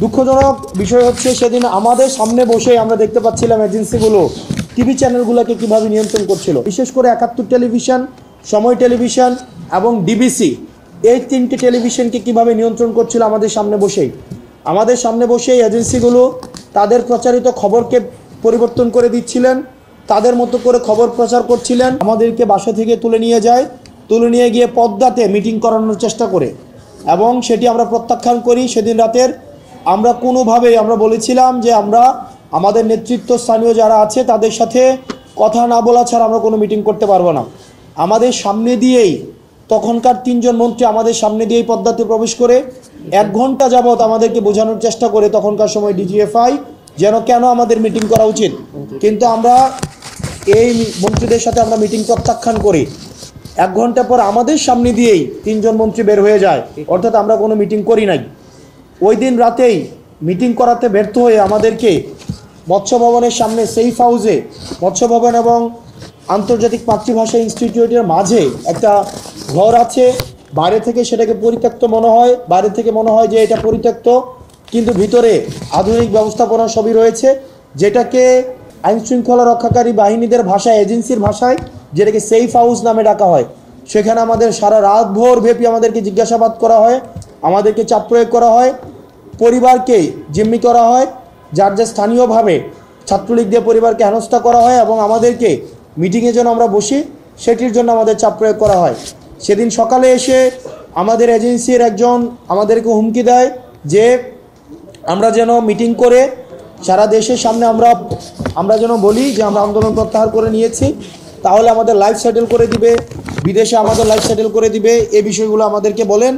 দুঃখজনক বিষয় হচ্ছে সেদিন আমাদের সামনে বসে আমরা দেখতে পাচ্ছিলাম এজেন্সিগুলো টিভি চ্যানেলগুলোকে কিভাবে নিয়ন্ত্রণ করছিল। বিশেষ করে ৭১ টেলিভিশন, সময় টেলিভিশন এবং ডিবিসি, এই তিনটি টেলিভিশনকে কিভাবে নিয়ন্ত্রণ করছিল আমাদের সামনে বসেই এজেন্সিগুলো তাদের প্রচারিত খবরকে পরিবর্তন করে দিচ্ছিলেন, তাদের মতো করে খবর প্রচার করছিলেন। আমাদেরকে বাসা থেকে তুলে নিয়ে গিয়ে পদ্মাতে মিটিং করানোর চেষ্টা করে, এবং সেটি আমরা প্রত্যাখ্যান করি। সেদিন রাতের আমরা কোনোভাবেই আমরা বলেছিলাম যে আমরা আমাদের নেতৃত্ব স্থানীয় যারা আছে তাদের সাথে কথা না বলা ছাড়া আমরা কোনো মিটিং করতে পারবো না। আমাদের সামনে দিয়েই তখনকার ৩ জন মন্ত্রী আমাদের সামনে দিয়েই পদ্মাতে প্রবেশ করে ১ ঘন্টা যাবৎ আমাদেরকে বোঝানোর চেষ্টা করে তখনকার সময় ডিজিএফআই যেন কেন আমাদের মিটিং করা উচিত, কিন্তু আমরা এই মন্ত্রীদের সাথে আমরা মিটিং প্রত্যাখ্যান করি। ১ ঘন্টা পর আমাদের সামনে দিয়েই ৩ জন মন্ত্রী বের হয়ে যায়, অর্থাৎ আমরা কোনো মিটিং করি নাই। ওই দিন রাতেই মিটিং করাতে ব্যর্থ হয়ে আমাদেরকে মৎস্য ভবনের সামনে সেফ হাউসে, মৎস্য ভবন এবং আন্তর্জাতিক মাতৃভাষা ইনস্টিটিউটের মাঝে একটা ঘর আছে, বাইরে থেকে সেটাকে পরিত্যক্ত মনে হয়, বাইরে থেকে মনে হয় যে এটা পরিত্যক্ত, কিন্তু ভিতরে আধুনিক ব্যবস্থাপনা সবই রয়েছে, যেটাকে আইনশৃঙ্খলা রক্ষাকারী বাহিনীদের ভাষায়, এজেন্সির ভাষায় যেটাকে সেফ হাউস নামে ডাকা হয়। সেখানে আমাদের সারা রাত ভোর ব্যাপী আমাদেরকে জিজ্ঞাসাবাদ করা হয়, আমাদেরকে চাপ প্রয়োগ করা হয়, পরিবারকে জিম্মি করা হয়, যার যা স্থানীয়ভাবে ছাত্রলীগ দিয়ে পরিবারকে হেনস্থা করা হয়, এবং আমাদেরকে মিটিংয়ে যেন আমরা বসি সেটির জন্য আমাদের চাপ প্রয়োগ করা হয়। সেদিন সকালে এসে আমাদের এজেন্সির একজন আমাদেরকে হুমকি দেয় যে আমরা যেন মিটিং করে সারা দেশের সামনে আমরা যেন বলি যে আমরা আন্দোলন প্রত্যাহার করে নিয়েছি, তাহলে আমাদের লাইফ সেটেল করে দিবে, বিদেশে আমাদের লাইফ সেটেল করে দিবে। এই বিষয়গুলো আমাদেরকে বলেন।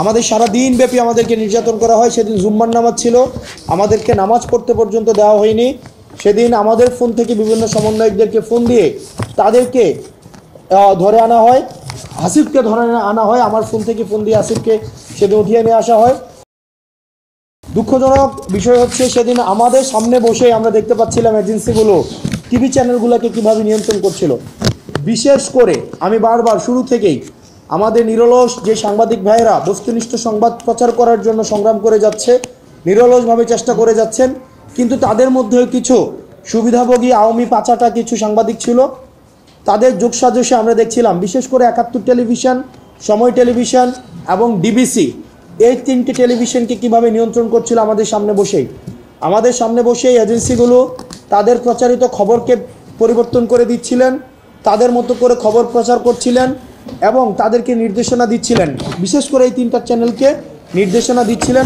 আমাদের সারা দিন ব্যাপী আমাদেরকে নির্যাতন করা হয়। সেদিন জুম্মার নামাজ ছিল, আমাদেরকে নামাজ পড়তে পর্যন্ত দেওয়া হয়নি। সেদিন আমাদের ফোন থেকে বিভিন্ন সমন্বয়কদেরকে ফোন দিয়ে তাদেরকে ধরে আনা হয়, আসিফকে ধরে আনা হয়, আমার ফোন থেকে ফোন দিয়ে আসিফকে সেদিন উঠিয়ে নিয়ে আসা হয়। দুঃখজনক বিষয় হচ্ছে সেদিন আমাদের সামনে বসে আমরা দেখতে পাচ্ছিলাম এজেন্সিগুলো টিভি চ্যানেলগুলোকে কিভাবে নিয়ন্ত্রণ করছিল। বিশেষ করে আমি বারবার শুরু থেকেই আমাদের নিরলস যে সাংবাদিক ভাইয়েরা বস্তুনিষ্ঠ সংবাদ প্রচার করার জন্য সংগ্রাম করে যাচ্ছে, নিরলসভাবে চেষ্টা করে যাচ্ছেন, কিন্তু তাদের মধ্যেও কিছু সুবিধাভোগী আওয়ামী পাচাটা কিছু সাংবাদিক ছিল, তাদের যোগসাজশে আমরা দেখছিলাম বিশেষ করে ৭১ টেলিভিশন, সময় টেলিভিশন এবং ডিবিসি, এই তিনটি টেলিভিশনকে কিভাবে নিয়ন্ত্রণ করছিল আমাদের সামনে বসেই এজেন্সিগুলো তাদের প্রচারিত খবরকে পরিবর্তন করে দিচ্ছিলেন, তাদের মতো করে খবর প্রচার করছিলেন এবং তাদেরকে নির্দেশনা দিচ্ছিলেন। বিশেষ করে এই ৩টা চ্যানেলকে নির্দেশনা দিচ্ছিলেন।